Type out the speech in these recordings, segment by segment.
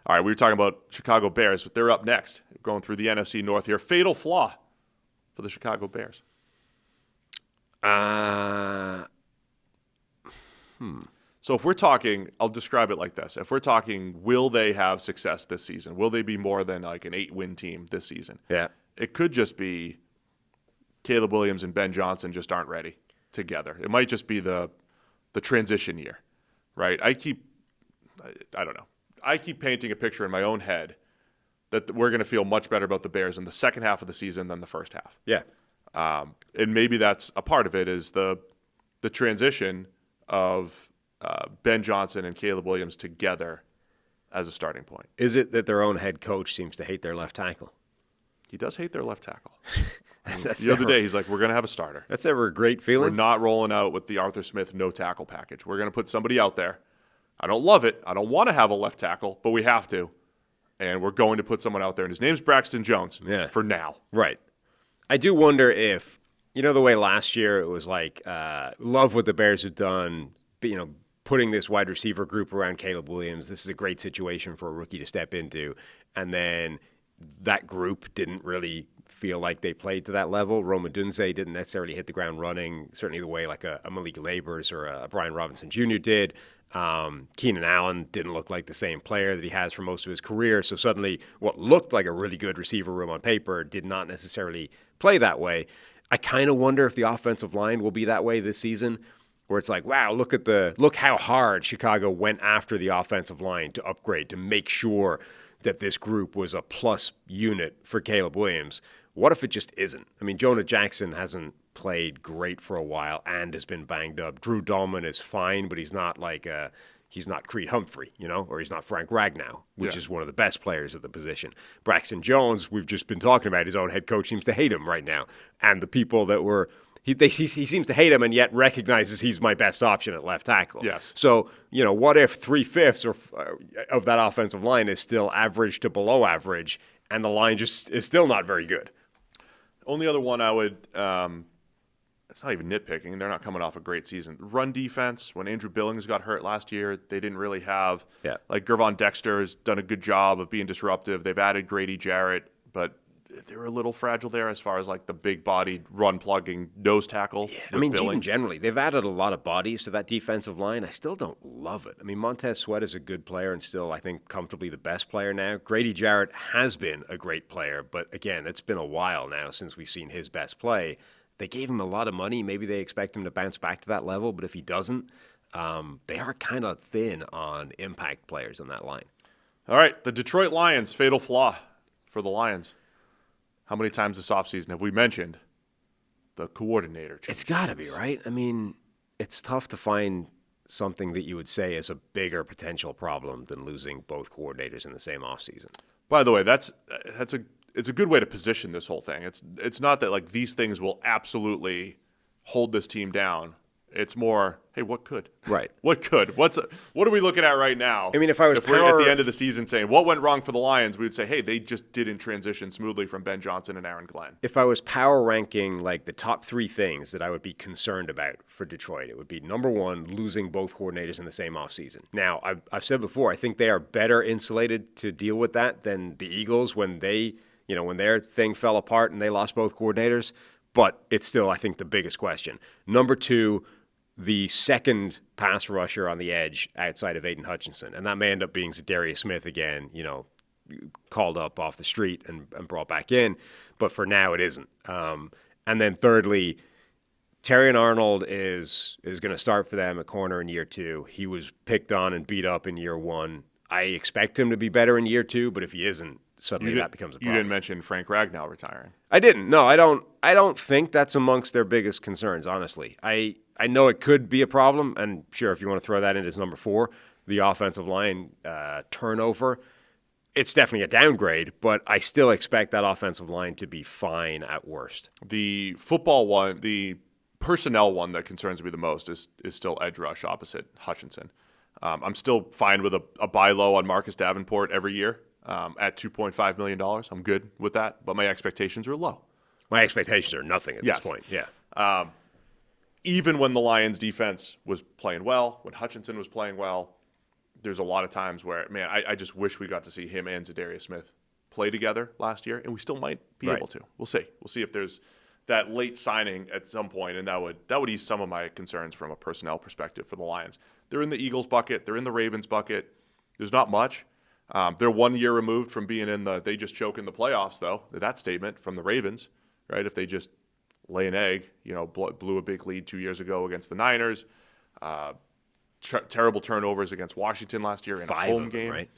All right, we were talking about Chicago Bears, but they're up next. Going through the NFC North here. Fatal flaw for the Chicago Bears. So if we're talking, I'll describe it like this. If we're talking, will they have success this season? Will they be more than like an 8-win team this season? Yeah. It could just be Caleb Williams and Ben Johnson just aren't ready together. It might just be the transition year, right? I keep painting a picture in my own head that we're going to feel much better about the Bears in the second half of the season than the first half. Yeah. And maybe that's a part of it is the transition of Ben Johnson and Caleb Williams together as a starting point. Is it that their own head coach seems to hate their left tackle? He does hate their left tackle. The other day, he's like, we're going to have a starter. That's ever a great feeling. We're not rolling out with the Arthur Smith no tackle package. We're going to put somebody out there. I don't love it. I don't want to have a left tackle, but we have to. And we're going to put someone out there. And his name's Braxton Jones for now. Right. I do wonder if, the way last year it was like, love what the Bears had done, putting this wide receiver group around Caleb Williams. This is a great situation for a rookie to step into. And then that group didn't really feel like they played to that level. Roma Dunze didn't necessarily hit the ground running, certainly the way like a Malik Labors or a Brian Robinson Jr. did. Keenan Allen didn't look like the same player that he has for most of his career. So suddenly what looked like a really good receiver room on paper did not necessarily play that way. I kind of wonder if the offensive line will be that way this season, where it's like, wow, look how hard Chicago went after the offensive line to upgrade, to make sure that this group was a plus unit for Caleb Williams. What if it just isn't? I mean, Jonah Jackson hasn't played great for a while and has been banged up. Drew Dahlman is fine, but he's not he's not Creed Humphrey, or he's not Frank Ragnow, which is one of the best players at the position. Braxton Jones, we've just been talking about, his own head coach seems to hate him right now. And the people that were he seems to hate him and yet recognizes he's my best option at left tackle. Yes. So, what if 3/5 of that offensive line is still average to below average and the line just is still not very good? Only other one I would it's not even nitpicking. They're not coming off a great season. Run defense, when Andrew Billings got hurt last year, they didn't really have. Yeah. Like Gervon Dexter has done a good job of being disruptive. They've added Grady Jarrett, but they were a little fragile there as far as like the big-bodied run-plugging nose tackle. Yeah, I mean, even generally, they've added a lot of bodies to that defensive line. I still don't love it. I mean, Montez Sweat is a good player and still, I think, comfortably the best player now. Grady Jarrett has been a great player, but again, it's been a while now since we've seen his best play. They gave him a lot of money. Maybe they expect him to bounce back to that level, but if he doesn't, they are kind of thin on impact players on that line. All right, the Detroit Lions, fatal flaw for the Lions. How many times this offseason have we mentioned the coordinator change? It's got to be, right? I mean, it's tough to find something that you would say is a bigger potential problem than losing both coordinators in the same offseason. By the way, it's a good way to position this whole thing. It's not that like these things will absolutely hold this team down. It's more, hey, what could? Right. What could? What are we looking at right now? I mean, if we're at the end of the season saying what went wrong for the Lions, we would say, hey, they just didn't transition smoothly from Ben Johnson and Aaron Glenn. If I was power ranking like the top three things that I would be concerned about for Detroit, it would be number one, losing both coordinators in the same offseason. Now, I've said before, I think they are better insulated to deal with that than the Eagles when when their thing fell apart and they lost both coordinators. But it's still, I think, the biggest question. Number two, the second pass rusher on the edge outside of Aiden Hutchinson. And that may end up being Zadarius Smith again, called up off the street and brought back in. But for now, it isn't. And then thirdly, Terrion Arnold is going to start for them at corner in year 2. He was picked on and beat up in year 1. I expect him to be better in year 2, but if he isn't, suddenly that becomes a problem. You didn't mention Frank Ragnow retiring. I didn't. No, I don't think that's amongst their biggest concerns, honestly. I know it could be a problem, and sure, if you want to throw that in as number 4, the offensive line turnover, it's definitely a downgrade, but I still expect that offensive line to be fine at worst. The football one, the personnel one that concerns me the most is still edge rush opposite Hutchinson. I'm still fine with a buy low on Marcus Davenport every year at $2.5 million. I'm good with that, but my expectations are low. My expectations are nothing at this point, yeah. Even when the Lions defense was playing well, when Hutchinson was playing well, there's a lot of times where, man, I just wish we got to see him and Zadarius Smith play together last year, and we still might be able to. We'll see. We'll see if there's that late signing at some point, and that would ease some of my concerns from a personnel perspective for the Lions. They're in the Eagles bucket. They're in the Ravens bucket. There's not much. They're 1 year removed from being in they just choke in the playoffs, though. That statement from the Ravens, right? If they just lay an egg, blew a big lead 2 years ago against the Niners. Terrible turnovers against Washington last year in a home game. Right?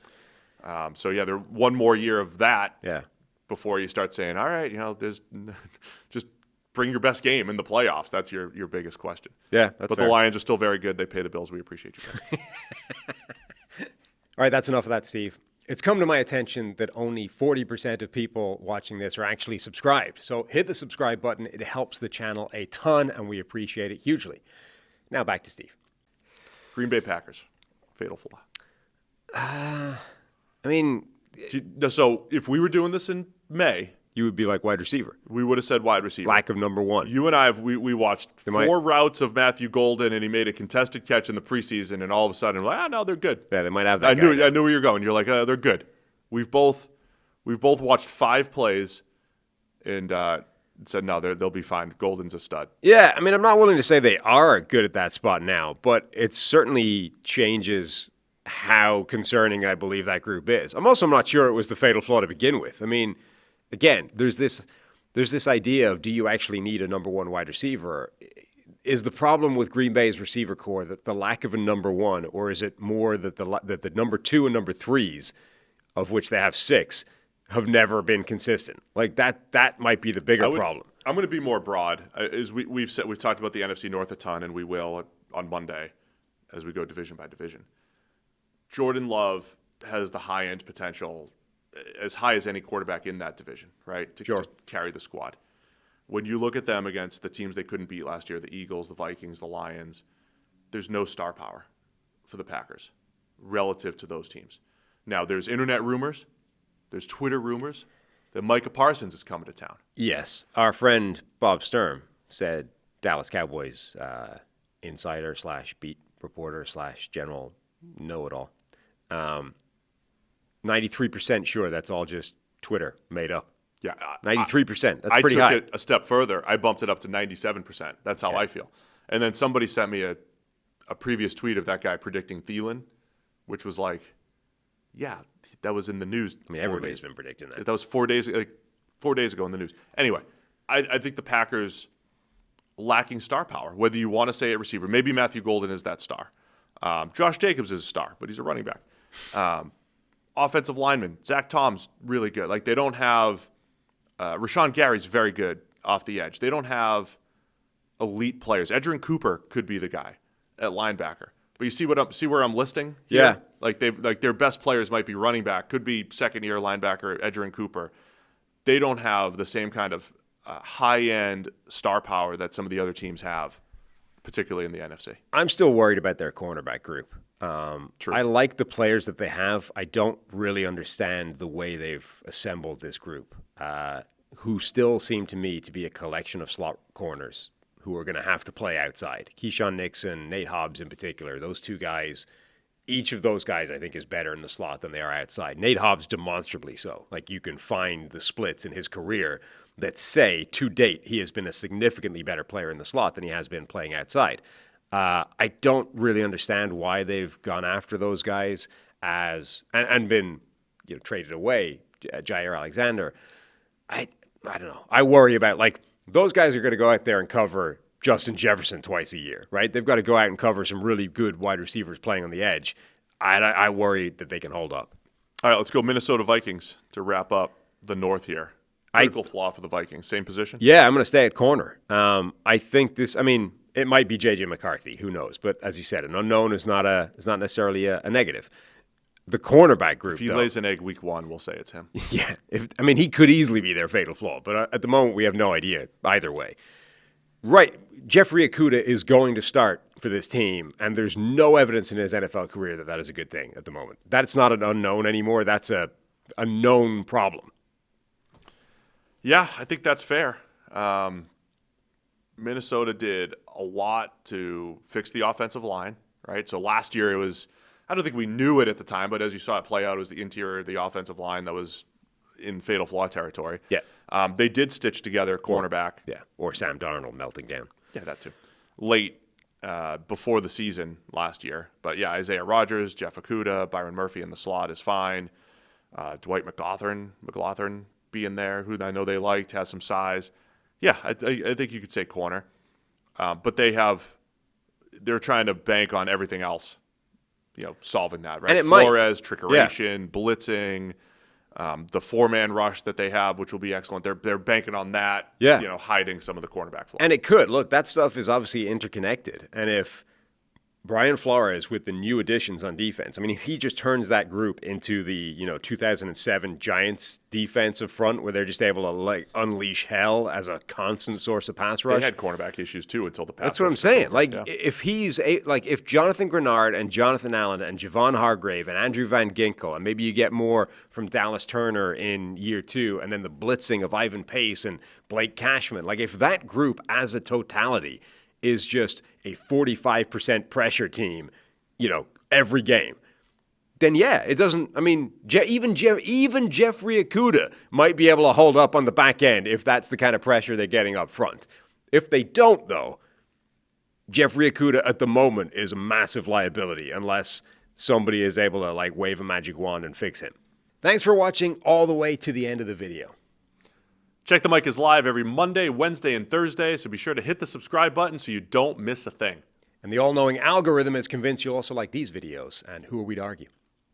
So, they're one more year of that Yeah. before you start saying, all right, there's just bring your best game in the playoffs. That's your biggest question. Yeah, that's But fair. the Lions are still very good. They pay the bills. We appreciate you guys. All right, that's enough of that, Steve. It's come to my attention that only 40% of people watching this are actually subscribed. So hit the subscribe button. It helps the channel a ton, and we appreciate it hugely. Now back to Steve. Green Bay Packers. Fatal flaw. I mean, So if we were doing this in May, you would be like wide receiver. we would have said wide receiver. Lack of number one. You and I, we watched four routes of Matthew Golden, and he made a contested catch in the preseason, and all of a sudden, we're like, no, they're good. Yeah, they might have that I guy knew now. where you were going. You're like, they're good. We've both watched 5 plays, and said, no, they'll be fine. Golden's a stud. Yeah, I mean, I'm not willing to say they are good at that spot now, but it certainly changes how concerning I believe that group is. I'm not sure it was the fatal flaw to begin with. I mean, again, there's this idea of, do you actually need a number one wide receiver? Is the problem with Green Bay's receiver core that the lack of a number one, or is it more that the number 2 and number 3s, of which they have 6, have never been consistent? Like that might be the bigger problem. I'm going to be more broad. As we've talked about the NFC North a ton, and we will on Monday as we go division by division. Jordan Love has the high-end potential, as high as any quarterback in that division, right, to carry the squad. When you look at them against the teams they couldn't beat last year, the Eagles, the Vikings, the Lions, there's no star power for the Packers relative to those teams. Now, there's internet rumors, there's Twitter rumors that Micah Parsons is coming to town. Yes. Our friend Bob Sturm said Dallas Cowboys insider / beat reporter / general know-it-all. 93% sure that's all just Twitter made up. Yeah, 93%. That's pretty high. I took it a step further. I bumped it up to 97%. That's how I feel. And then somebody sent me a previous tweet of that guy predicting Thielen, which was like, yeah, that was in the news. I mean, everybody's been predicting that. That was 4 days ago in the news. Anyway, I think the Packers lacking star power, whether you want to say it receiver. Maybe Matthew Golden is that star. Josh Jacobs is a star, but he's a running back. Offensive lineman, Zach Tom's really good. Like, they don't have Rashawn Gary's very good off the edge. They don't have elite players. Edgerrin Cooper could be the guy at linebacker. But you see where I'm listing here? Yeah. Like their best players might be running back, could be second-year linebacker Edgerrin Cooper. They don't have the same kind of high-end star power that some of the other teams have, particularly in the NFC. I'm still worried about their cornerback group. True. I like the players that they have. I don't really understand the way they've assembled this group, who still seem to me to be a collection of slot corners who are going to have to play outside. Keyshawn Nixon, Nate Hobbs in particular, those two guys, each of those guys I think is better in the slot than they are outside. Nate Hobbs demonstrably so. Like, you can find the splits in his career that say, to date, he has been a significantly better player in the slot than he has been playing outside. I don't really understand why they've gone after those guys and been traded away. Jair Alexander. I don't know. I worry about, like, those guys are going to go out there and cover Justin Jefferson twice a year, right? They've got to go out and cover some really good wide receivers playing on the edge. I worry that they can hold up. All right, let's go Minnesota Vikings to wrap up the North here. Critical flaw for the Vikings. Same position? Yeah, I'm going to stay at corner. I think it might be J.J. McCarthy. Who knows? But as you said, an unknown is not necessarily a negative. The cornerback group, if he lays an egg week 1, we'll say it's him. Yeah. He could easily be their fatal flaw. But at the moment, we have no idea either way. Right. Jeffrey Okudah is going to start for this team, and there's no evidence in his NFL career that is a good thing at the moment. That's not an unknown anymore. That's a known problem. Yeah, I think that's fair. Minnesota did a lot to fix the offensive line, right? So last year it was, I don't think we knew it at the time, but as you saw it play out, it was the interior of the offensive line that was in fatal flaw territory. Yeah. They did stitch together cornerback. Or Sam Darnold melting down. Yeah, that too. Late before the season last year. But yeah, Isaiah Rodgers, Jeff Okudah, Byron Murphy in the slot is fine. Dwight McLaughlin being there, who I know they liked, has some size. Yeah, I think you could say corner. But they're trying to bank on everything else, solving that, right? And it Flores, trickeration, blitzing, the four-man rush that they have, which will be excellent. They're banking on that, hiding some of the cornerback flaws. And it could. Look, that stuff is obviously interconnected. And if Brian Flores, with the new additions on defense, I mean, he just turns that group into the 2007 Giants defensive front, where they're just able to unleash hell as a constant source of pass rush. They had cornerback issues too until the pass. That's what I'm saying. If Jonathan Grenard and Jonathan Allen and Javon Hargrave and Andrew Van Ginkel, and maybe you get more from Dallas Turner in year 2, and then the blitzing of Ivan Pace and Blake Cashman, if that group as a totality is just a 45% pressure team, every game, then it doesn't. I mean, even Jeffrey Okudah might be able to hold up on the back end if that's the kind of pressure they're getting up front. If they don't, though, Jeffrey Okudah at the moment is a massive liability unless somebody is able to wave a magic wand and fix him. Thanks for watching all the way to the end of the video. Check the Mic is live every Monday, Wednesday, and Thursday, so be sure to hit the subscribe button so you don't miss a thing. And the all-knowing algorithm is convinced you'll also like these videos, and who are we to argue?